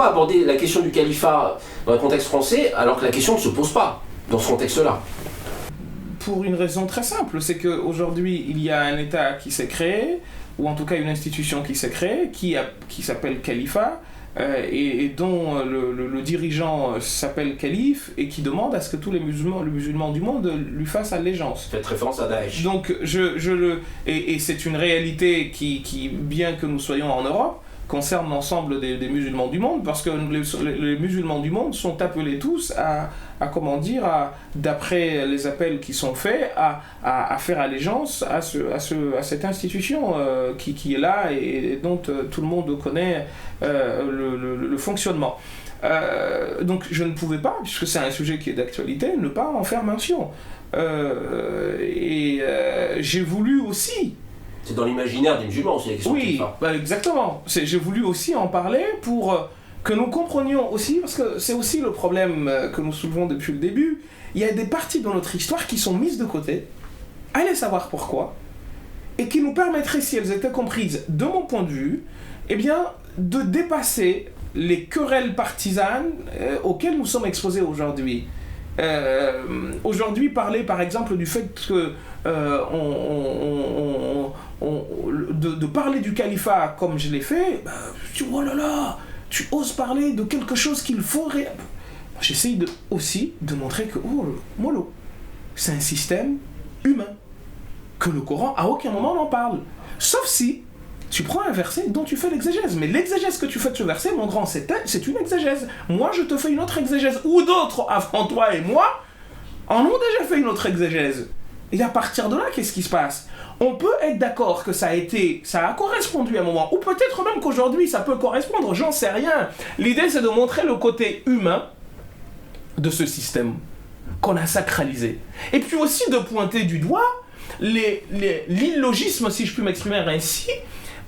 pourquoi aborder la question du califat dans le contexte français alors que la question ne se pose pas dans ce contexte-là? Pour une raison très simple, c'est qu'aujourd'hui, il y a un État qui s'est créé, ou en tout cas une institution qui s'est créée, qui s'appelle califat, et dont le dirigeant s'appelle calife, et qui demande à ce que tous les musulmans du monde lui fassent allégeance. Faites référence à Daesh. Donc, et c'est une réalité qui, bien que nous soyons en Europe, concerne l'ensemble des musulmans du monde, parce que les musulmans du monde sont appelés tous d'après les appels qui sont faits, à faire allégeance à cette institution qui est là et dont tout le monde connaît le fonctionnement. Donc je ne pouvais pas, puisque c'est un sujet qui est d'actualité, ne pas en faire mention. J'ai voulu aussi... C'est dans l'imaginaire des musulmans aussi la question. Oui, exactement. J'ai voulu aussi en parler pour que nous comprenions aussi, parce que c'est aussi le problème que nous soulevons depuis le début, il y a des parties de notre histoire qui sont mises de côté, allez savoir pourquoi, et qui nous permettraient, si elles étaient comprises de mon point de vue, eh bien, de dépasser les querelles partisanes auxquelles nous sommes exposés aujourd'hui. Aujourd'hui, parler par exemple du fait que de parler du califat comme je l'ai fait, tu vois, oh là là, tu oses parler de quelque chose qu'il faudrait. J'essaye aussi de montrer que mollo, c'est un système humain, que le Coran à aucun moment n'en parle, sauf si tu prends un verset dont tu fais l'exégèse. Mais l'exégèse que tu fais de ce verset, mon grand, c'est une exégèse. Moi, je te fais une autre exégèse, ou d'autres avant toi et moi en ont déjà fait une autre exégèse. Et à partir de là, qu'est-ce qui se passe? On peut être d'accord que ça a correspondu à un moment, ou peut-être même qu'aujourd'hui ça peut correspondre, j'en sais rien. L'idée, c'est de montrer le côté humain de ce système qu'on a sacralisé. Et puis aussi de pointer du doigt l'illogisme, si je puis m'exprimer ainsi,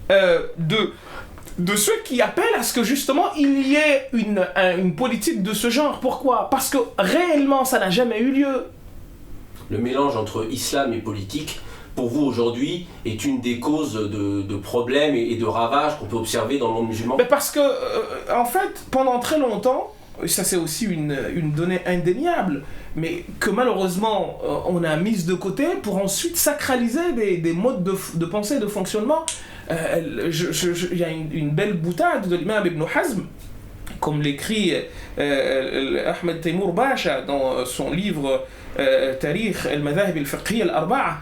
de ceux qui appellent à ce que justement il y ait une politique de ce genre. Pourquoi? Parce que réellement ça n'a jamais eu lieu. Le mélange entre islam et politique, pour vous aujourd'hui, est une des causes de problèmes et de ravages qu'on peut observer dans le monde musulman? Mais parce que, en fait, pendant très longtemps, ça c'est aussi une donnée indéniable, mais que malheureusement on a mise de côté pour ensuite sacraliser des modes de pensée, de fonctionnement. Il y a une belle boutade de l'imam Ibn Hazm, comme l'écrit Ahmed Taymour Basha dans son livre Tarikh al-Madhahib al-Fiqhiyya al-Arba'a,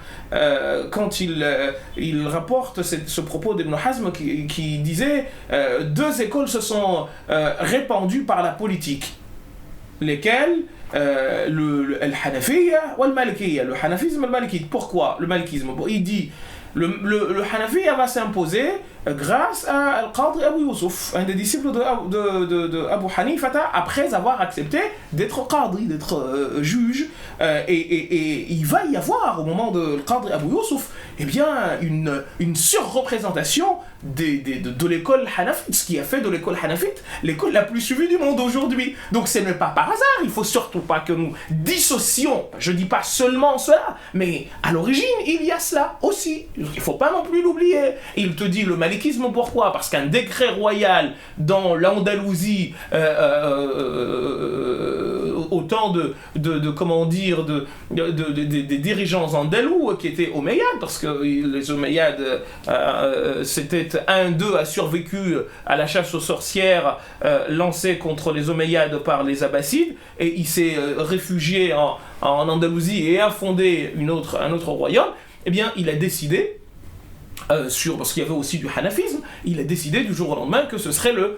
quand il rapporte ce propos d'Ibn Hazm qui disait deux écoles se sont répandues par la politique, lesquelles le-Hanafiyya ou le-Malikiyya, le hanafisme et le malikisme. Pourquoi le malikisme? Il dit le Hanafiyya va s'imposer grâce à Al-Qadri Abu Yusuf, un des disciples de Abu Hanifata, après avoir accepté d'être Qadri, d'être juge. Et il va y avoir, au moment de Al-Qadri Abu Yusuf, eh bien, une surreprésentation de l'école Hanafite, ce qui a fait de l'école Hanafite l'école la plus suivie du monde aujourd'hui. Donc ce n'est pas par hasard, il ne faut surtout pas que nous dissocions, je ne dis pas seulement cela, mais à l'origine, il y a cela aussi. Il ne faut pas non plus l'oublier. Il te dit le malikisme, pourquoi? Parce qu'un décret royal dans l'Andalousie, au temps comment dire, des dirigeants andalous qui étaient Omeyyades, parce que les Omeyyades, c'était un d'eux a survécu à la chasse aux sorcières lancée contre les Omeyyades par les Abbassides, et il s'est réfugié en Andalousie et a fondé un autre royaume. Eh bien, il a décidé, parce qu'il y avait aussi du hanafisme, il a décidé du jour au lendemain que ce serait le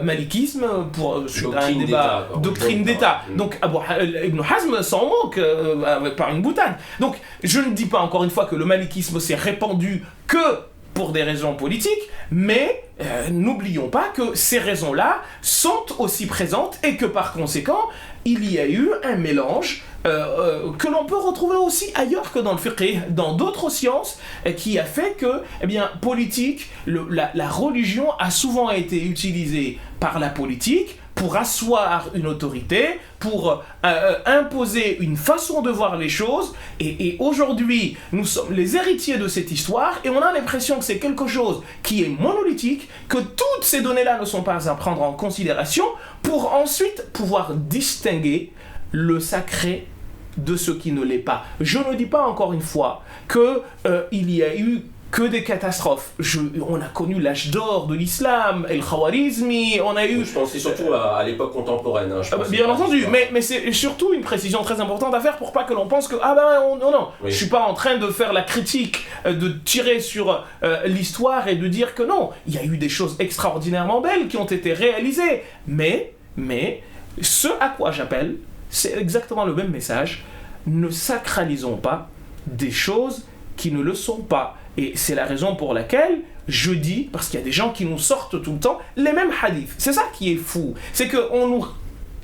malikisme sur un débat, doctrine d'État. Donc Ibn Hazm s'en moque par une boutade. Donc je ne dis pas encore une fois que le malikisme s'est répandu que pour des raisons politiques, mais n'oublions pas que ces raisons-là sont aussi présentes et que par conséquent, il y a eu un mélange que l'on peut retrouver aussi ailleurs que dans le fiqh, dans d'autres sciences, qui a fait que, eh bien, politique, la religion a souvent été utilisée par la politique pour asseoir une autorité, pour imposer une façon de voir les choses. Et aujourd'hui, nous sommes les héritiers de cette histoire et on a l'impression que c'est quelque chose qui est monolithique, que toutes ces données-là ne sont pas à prendre en considération pour ensuite pouvoir distinguer le sacré de ce qui ne l'est pas. Je ne dis pas encore une fois qu'il y a eu que des catastrophes. On a connu l'âge d'or de l'islam, el Khawarizmi, on a eu... Je pensais surtout à l'époque contemporaine. Bien entendu, mais c'est surtout une précision très importante à faire pour pas que l'on pense que non, oui. Je suis pas en train de faire la critique, de tirer sur l'histoire et de dire que non, il y a eu des choses extraordinairement belles qui ont été réalisées, mais ce à quoi j'appelle, c'est exactement le même message, ne sacralisons pas des choses qui ne le sont pas. Et c'est la raison pour laquelle je dis, parce qu'il y a des gens qui nous sortent tout le temps les mêmes hadiths. C'est ça qui est fou. C'est qu'on nous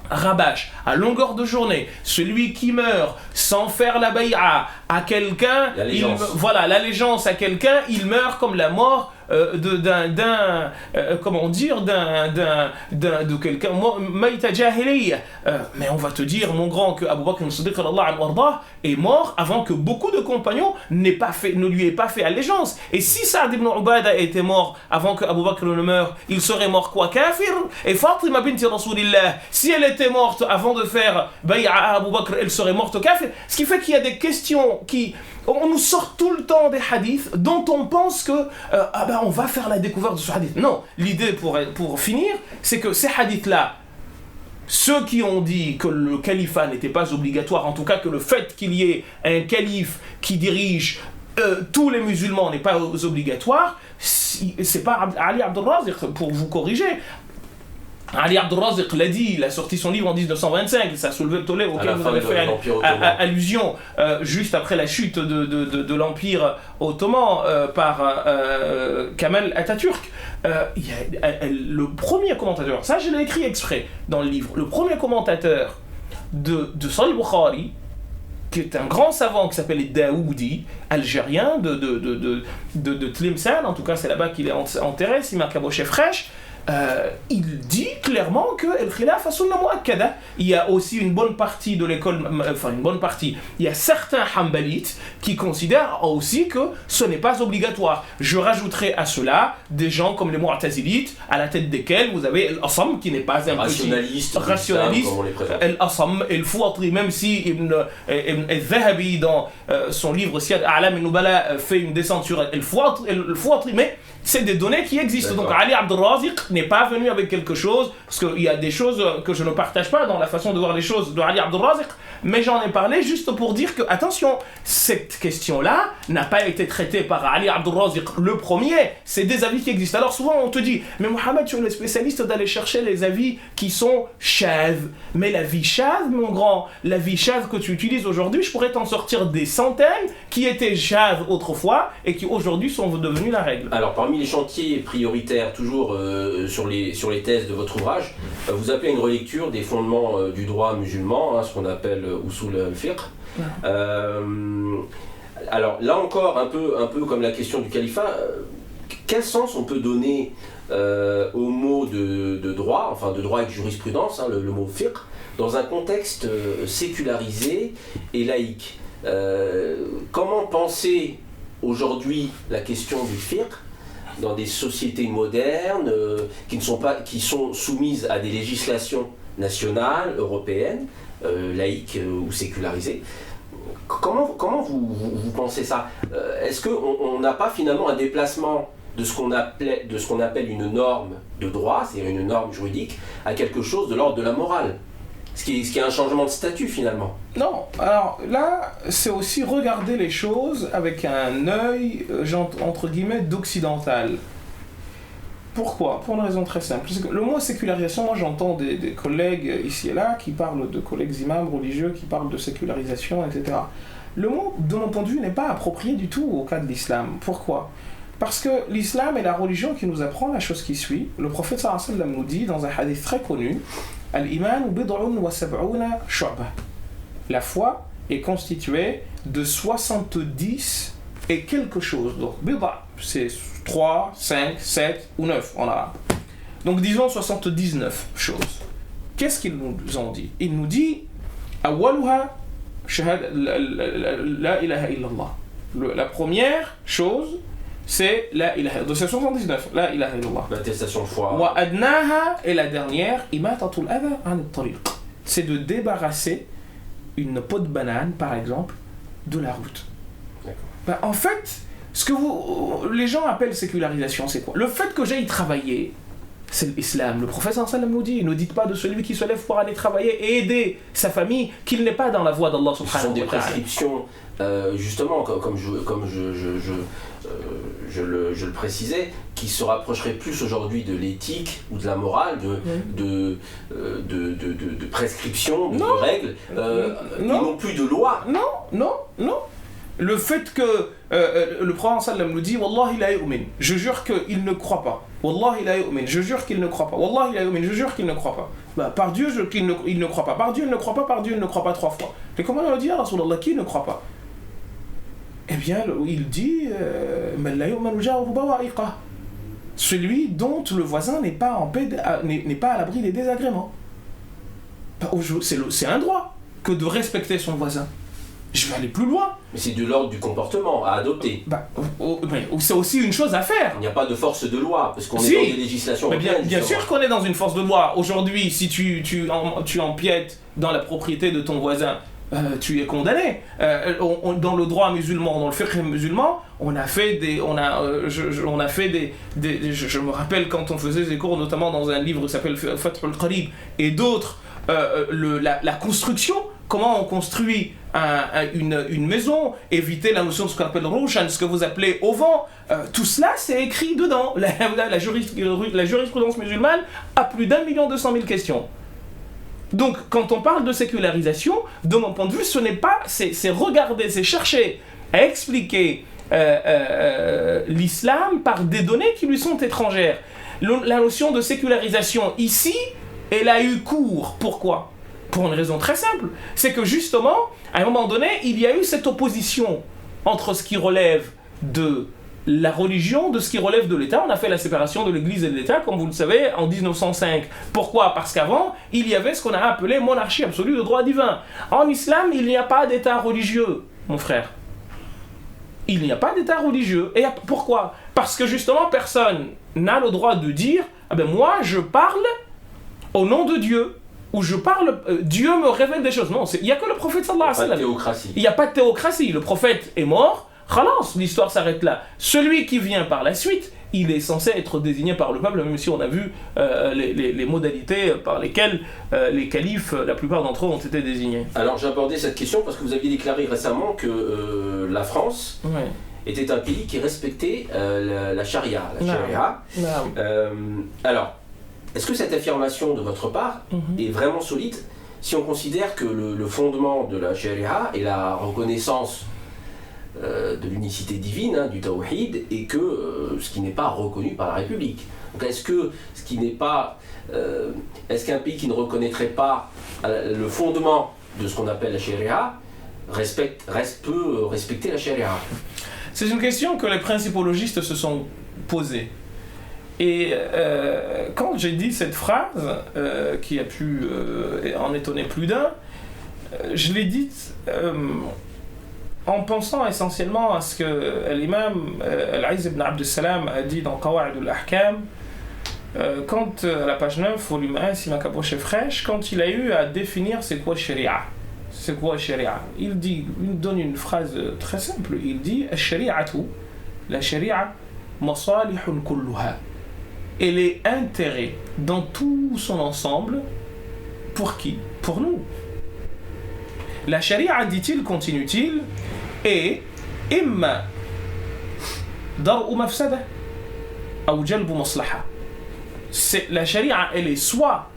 rabâche à longueur de journée celui qui meurt sans faire la bay'a à quelqu'un, l'allégeance à quelqu'un, il meurt comme la mort de quelqu'un, maïta jahiliya. Mais on va te dire, mon grand, que Abu Bakr as-Siddiq est mort avant que beaucoup de compagnons ne lui aient pas fait allégeance. Et si Sa'd ibn Ubada était mort avant que Abu Bakr ne meure, il serait mort quoi, kafir? Et Fatima binti Rasulillah, si elle était morte avant de faire bay'a à Abu Bakr, elle serait morte kafir. Ce qui fait qu'il y a des questions on nous sort tout le temps des hadiths dont on pense que on va faire la découverte de ce hadith. Non, l'idée pour finir, c'est que ces hadiths-là, ceux qui ont dit que le califat n'était pas obligatoire, en tout cas que le fait qu'il y ait un calife qui dirige tous les musulmans n'est pas obligatoire, c'est pas Ali Abdul Raziq pour vous corriger. Ali Abdul Raziq l'a dit, il a sorti son livre en 1925, ça a soulevé le tollé auquel vous avez fait allusion juste après la chute de l'Empire ottoman par Kemal Atatürk. Le premier commentateur, ça je l'ai écrit exprès dans le livre, le premier commentateur de Sahih Bukhari, qui est un grand savant qui s'appelle Daoudi, algérien de Tlemcen, en tout cas c'est là-bas qu'il est enterré, Sima Kabouché fraîche. Il dit clairement que El Khilaf a sunna muakkada. Il y a aussi une bonne partie de l'école, il y a certains Hanbalites qui considèrent aussi que ce n'est pas obligatoire. Je rajouterai à cela des gens comme les Mu'tazilites, à la tête desquels vous avez El-Asam, qui n'est pas un rationaliste, El-Asam, El-Fouatri, même si Ibn al-Zahabi dans son livre Siyad A'lam al-Nubala fait une descente sur El-Fouatri, mais c'est des données qui existent. D'accord. Donc Ali Abdul Raziq n'est pas venu avec quelque chose, parce qu'il y a des choses que je ne partage pas dans la façon de voir les choses de Ali Abdul Raziq, mais j'en ai parlé juste pour dire que, attention, cette question-là n'a pas été traitée par Ali Abdul Raziq le premier, c'est des avis qui existent. Alors souvent on te dit, mais Mohamed, tu es le spécialiste d'aller chercher les avis qui sont shadh. Mais la vie shadh, mon grand, la vie shadh que tu utilises aujourd'hui, je pourrais t'en sortir des centaines qui étaient shadh autrefois et qui aujourd'hui sont devenus la règle. Alors parmi les chantiers prioritaires, toujours sur les thèses de votre ouvrage, vous appelez une relecture des fondements du droit musulman, ce qu'on appelle Usul al-Fiqh. Alors là encore, un peu comme la question du califat, quel sens on peut donner au mot de droit, enfin de droit avec jurisprudence, le mot fiqh, dans un contexte sécularisé et laïque? Comment penser aujourd'hui la question du fiqh dans des sociétés modernes qui sont soumises à des législations nationales, européennes, laïques ou sécularisées? Comment vous pensez ça? Est-ce qu'on n'a pas finalement un déplacement de ce qu'on appelle une norme de droit, c'est-à-dire une norme juridique, à quelque chose de l'ordre de la morale? Ce qui est un changement de statut finalement. Non, alors là, c'est aussi regarder les choses avec un œil, entre guillemets, d'occidental. Pourquoi? Pour une raison très simple. Parce que le mot sécularisation, moi j'entends des collègues ici et là qui parlent de collègues imams religieux qui parlent de sécularisation, etc. Le mot, de mon point de vue, n'est pas approprié du tout au cas de l'islam. Pourquoi? Parce que l'islam est la religion qui nous apprend la chose qui suit. Le prophète sallallahu alayhi wa sallam nous dit dans un hadith très connu, Al-iman bid'un wa sab'una shu'bah. La foi est constituée de 70 et quelque chose. Donc bid'a, c'est 3, 5, 7 ou 9 en arabe. Donc disons 79 choses. qu'est-ce qu'ils nous ont dit? Ils nous disent Awwaluha shahada la ilaha illallah. La première chose, c'est la ilaha illallah. C'est 79, la ilaha illallah. L'attestation de foi. Wa adnaha, et la dernière, imatatul adha an at-tariq. C'est de débarrasser une peau de banane, par exemple, de la route. En fait, ce que les gens appellent sécularisation, c'est quoi? Le fait que j'aille travailler, c'est l'islam. Le prophète sallallahu alayhi wa sallam nous dit, ne dites pas de celui qui se lève pour aller travailler et aider sa famille qu'il n'est pas dans la voie d'Allah subhanahu wa ta'ala. Ce sont des prescriptions, justement, comme je le précisais, qui se rapprocheraient plus aujourd'hui de l'éthique ou de la morale, de prescriptions, de règles, et non plus de loi. Non. Le fait que le prophète sallam nous dit Wallahi la yu'min, je jure qu'il ne croit pas. Wallahi la yu'min, je jure qu'il ne croit pas. Wallahi la yu'min, je jure qu'il ne croit pas. Bah, par Dieu, il ne croit pas. Par Dieu, il ne croit pas. Par Dieu, il ne croit pas 3 fois. Et comment on dit Rasulallah, qui ne croit pas? Eh bien, il dit celui dont le voisin n'est pas en paix, n'est pas à l'abri des désagréments. C'est un droit que de respecter son voisin. Je vais aller plus loin. Mais c'est de l'ordre du comportement à adopter. C'est aussi une chose à faire. Il n'y a pas de force de loi, parce qu'on est dans des législations européennes. Bien sûr qu'on est dans une force de loi. Aujourd'hui, si tu empiètes dans la propriété de ton voisin, tu es condamné. Dans le droit musulman, dans le fiqh musulman, on a fait des... Je me rappelle quand on faisait des cours, notamment dans un livre qui s'appelle Fath al-Qarib, et d'autres, la construction, comment on construit une maison, éviter la notion de ce qu'on appelle roushan, ce que vous appelez au vent, tout cela c'est écrit dedans. La jurisprudence musulmane a plus d'1 200 000 questions. Donc quand on parle de sécularisation, de mon point de vue, ce n'est pas, c'est regarder, c'est chercher à expliquer l'islam par des données qui lui sont étrangères. La notion de sécularisation ici, elle a eu cours. Pourquoi ? Pour une raison très simple, c'est que justement, à un moment donné, il y a eu cette opposition entre ce qui relève de la religion, de ce qui relève de l'État. On a fait la séparation de l'Église et de l'État, comme vous le savez, en 1905. Pourquoi ? Parce qu'avant, il y avait ce qu'on a appelé monarchie absolue de droit divin. En islam, il n'y a pas d'État religieux, mon frère. Il n'y a pas d'État religieux. Et pourquoi ? Parce que justement, personne n'a le droit de dire « Ah ben moi, je parle au nom de Dieu ». Où je parle, Dieu me révèle des choses. Non, il n'y a que le prophète sallallahu alayhi wa sallam. Il n'y a pas de théocratie. Le prophète est mort, khalas, l'histoire s'arrête là. Celui qui vient par la suite, il est censé être désigné par le peuple, même si on a vu les modalités par lesquelles les califes, la plupart d'entre eux, ont été désignés. Alors j'ai abordé cette question parce que vous aviez déclaré récemment que la France était un pays qui respectait la charia. Alors, est-ce que cette affirmation de votre part est vraiment solide si on considère que le fondement de la charia est la reconnaissance de l'unicité divine, du tawhid, et que ce qui n'est pas reconnu par la République? Donc est-ce qu'un pays qui ne reconnaîtrait pas le fondement de ce qu'on appelle la charia peut respecter la charia? C'est une question que les principologistes se sont posées. Et quand j'ai dit cette phrase, qui a pu en étonner plus d'un, je l'ai dite en pensant essentiellement à ce que l'imam Al-Izz ibn Abd al-Salam a dit dans Qawa'id al-Ahkam, quand, à la page 9, volume 1, si ma capoche est fraîche, quand il a eu à définir c'est quoi sharia. C'est quoi sharia? Il donne une phrase très simple, il dit « Ash-shari'atu, la sharia, masalihun kulluha » et les intérêts dans tout son ensemble, pour qui? Pour nous. La charia, dit-il, continue-t-il, est imma dar'u mafsada ou jalbu maslaha. La charia, elle est soit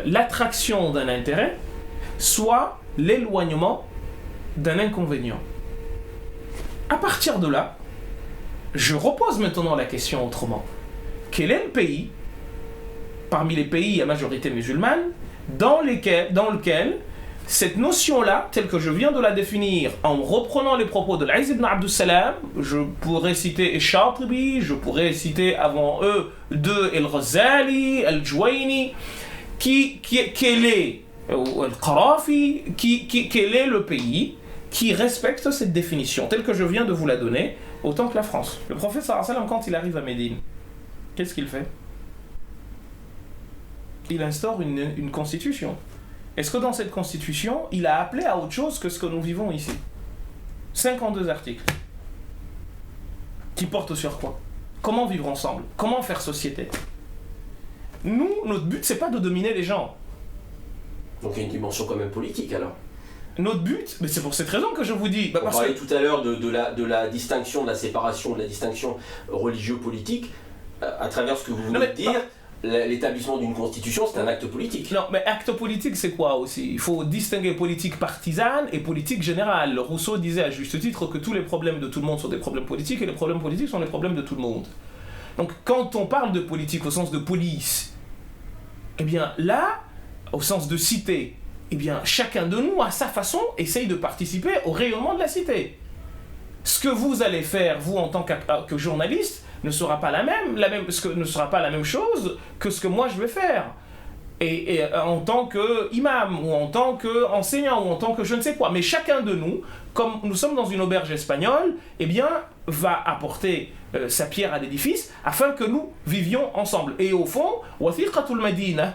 l'attraction d'un intérêt, soit l'éloignement d'un inconvénient. À partir de là, je repose maintenant la question autrement. Quel est le pays, parmi les pays à majorité musulmane, dans lequel cette notion-là, telle que je viens de la définir en reprenant les propos de l'Izz ibn Abd al-Salam, je pourrais citer Shatibi, je pourrais citer avant eux El-Ghazali, Al-Juwayni, quel est quel est le pays qui respecte cette définition, telle que je viens de vous la donner, autant que la France. Le prophète sallallahu alayhi wa sallam, quand il arrive à Médine, qu'est-ce qu'il fait? Il instaure une constitution. Est-ce que dans cette constitution, il a appelé à autre chose que ce que nous vivons ici? 52 articles. Qui portent sur quoi? Comment vivre ensemble? Comment faire société? Nous, notre but, c'est pas de dominer les gens. Donc il y a une dimension quand même politique alors. Notre but, mais c'est pour cette raison que je vous dis... On parlait tout à l'heure de la distinction, de la séparation, de la distinction religieux-politique. À travers ce que vous venez de dire, l'établissement d'une constitution, c'est un acte politique. Non, mais acte politique, c'est quoi aussi? Il faut distinguer politique partisane et politique générale. Rousseau disait à juste titre que tous les problèmes de tout le monde sont des problèmes politiques et les problèmes politiques sont les problèmes de tout le monde. Donc quand on parle de politique au sens de police, eh bien là, au sens de cité, eh bien chacun de nous, à sa façon, essaye de participer au rayonnement de la cité. Ce que vous allez faire, vous en tant que journaliste, ne sera pas ne sera pas la même chose que ce que moi je vais faire. Et en tant qu'imam, ou en tant qu'enseignant, ou en tant que je ne sais quoi. Mais chacun de nous, comme nous sommes dans une auberge espagnole, eh bien, va apporter sa pierre à l'édifice afin que nous vivions ensemble. Et au fond, Wathiqatul Madina,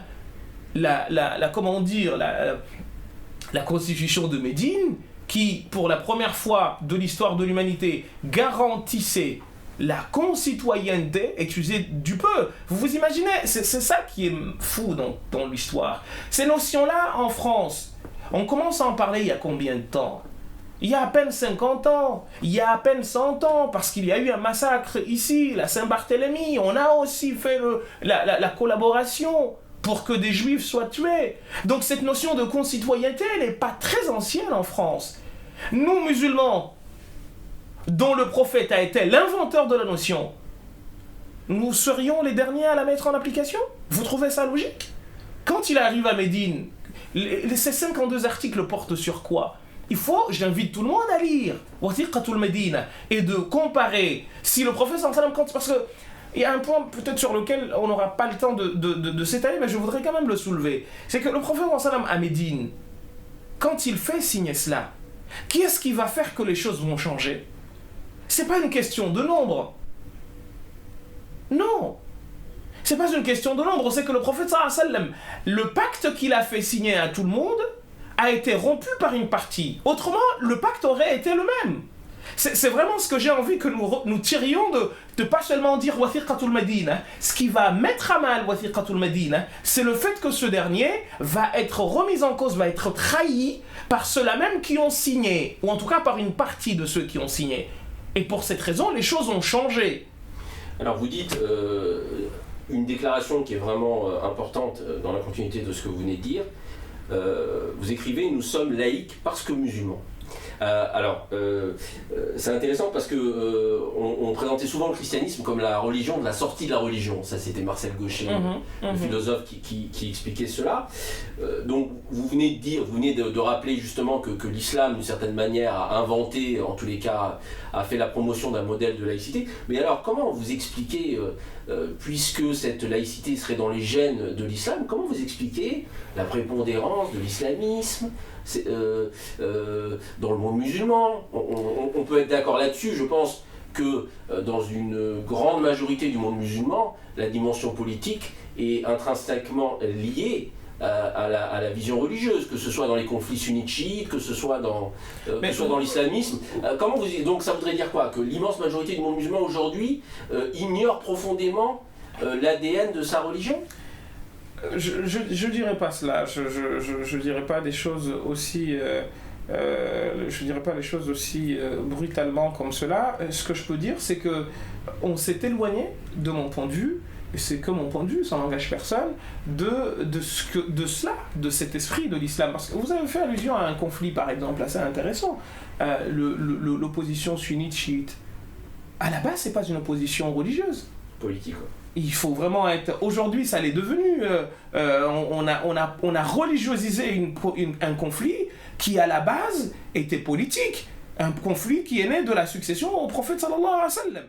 comment dire, la constitution de Médine, qui, pour la première fois de l'histoire de l'humanité, garantissait la concitoyenneté, excusez du peu. Vous vous imaginez, c'est ça qui est fou dans l'histoire. Ces notions-là, en France, on commence à en parler il y a combien de temps? Il y a à peine 50 ans, il y a à peine 100 ans, parce qu'il y a eu un massacre ici, la Saint-Barthélemy. On a aussi fait la collaboration pour que des juifs soient tués. Donc cette notion de concitoyenneté, elle n'est pas très ancienne en France. Nous, musulmans, dont le prophète a été l'inventeur de la notion, nous serions les derniers à la mettre en application? Vous trouvez ça logique? Quand il arrive à Médine, ces 52 articles portent sur quoi? J'invite tout le monde à lire Wathiqatul Medina et de comparer si le prophète sallallahu alayhi wa sallam, parce que il y a un point peut-être sur lequel on n'aura pas le temps de s'étaler, mais je voudrais quand même le soulever. C'est que le prophète sallallahu alayhi wa sallam à Médine, quand il fait signer cela, qui est-ce qui va faire que les choses vont changer? C'est pas une question de nombre. Non. C'est pas une question de nombre. C'est que le prophète sallallahu alayhi wa sallam, le pacte qu'il a fait signer à tout le monde a été rompu par une partie. Autrement, le pacte aurait été le même. C'est vraiment ce que j'ai envie que nous tirions de pas seulement dire Wathiqatul Madina. Ce qui va mettre à mal Wathiqatul Madina, c'est le fait que ce dernier va être remis en cause, va être trahi par ceux-là même qui ont signé, ou en tout cas par une partie de ceux qui ont signé. Et pour cette raison, les choses ont changé. Alors vous dites une déclaration qui est vraiment importante dans la continuité de ce que vous venez de dire. Vous écrivez « Nous sommes laïcs parce que musulmans ». C'est intéressant parce que on présentait souvent le christianisme comme la religion de la sortie de la religion. Ça, c'était Marcel Gauchet, le philosophe qui expliquait cela. Donc, vous venez de rappeler justement que l'islam, d'une certaine manière, a inventé, en tous les cas, a fait la promotion d'un modèle de laïcité. Mais alors, comment vous expliquez, puisque cette laïcité serait dans les gènes de l'islam, comment vous expliquez la prépondérance de l'islamisme dans le monde musulman? On peut être d'accord là-dessus. Je pense que dans une grande majorité du monde musulman, la dimension politique est intrinsèquement liée à la vision religieuse, que ce soit dans les conflits sunnites-chiites, que ce soit dans l'islamisme. Donc ça voudrait dire quoi? Que l'immense majorité du monde musulman aujourd'hui ignore profondément l'ADN de sa religion? Je dirais pas cela. Je dirais pas des choses aussi. Je dirais pas les choses aussi brutalement comme cela. Ce que je peux dire, c'est que on s'est éloigné, de mon point de vue, et c'est que mon point de vue, ça n'engage personne, de cela, de cet esprit de l'islam. Parce que vous avez fait allusion à un conflit, par exemple, assez intéressant. L'opposition sunnite-chiite. À la base, c'est pas une opposition religieuse. Politique, quoi. Il faut vraiment être... Aujourd'hui, ça l'est devenu. On a religiosisé un conflit qui, à la base, était politique. Un conflit qui est né de la succession au prophète sallallahu alayhi wa sallam.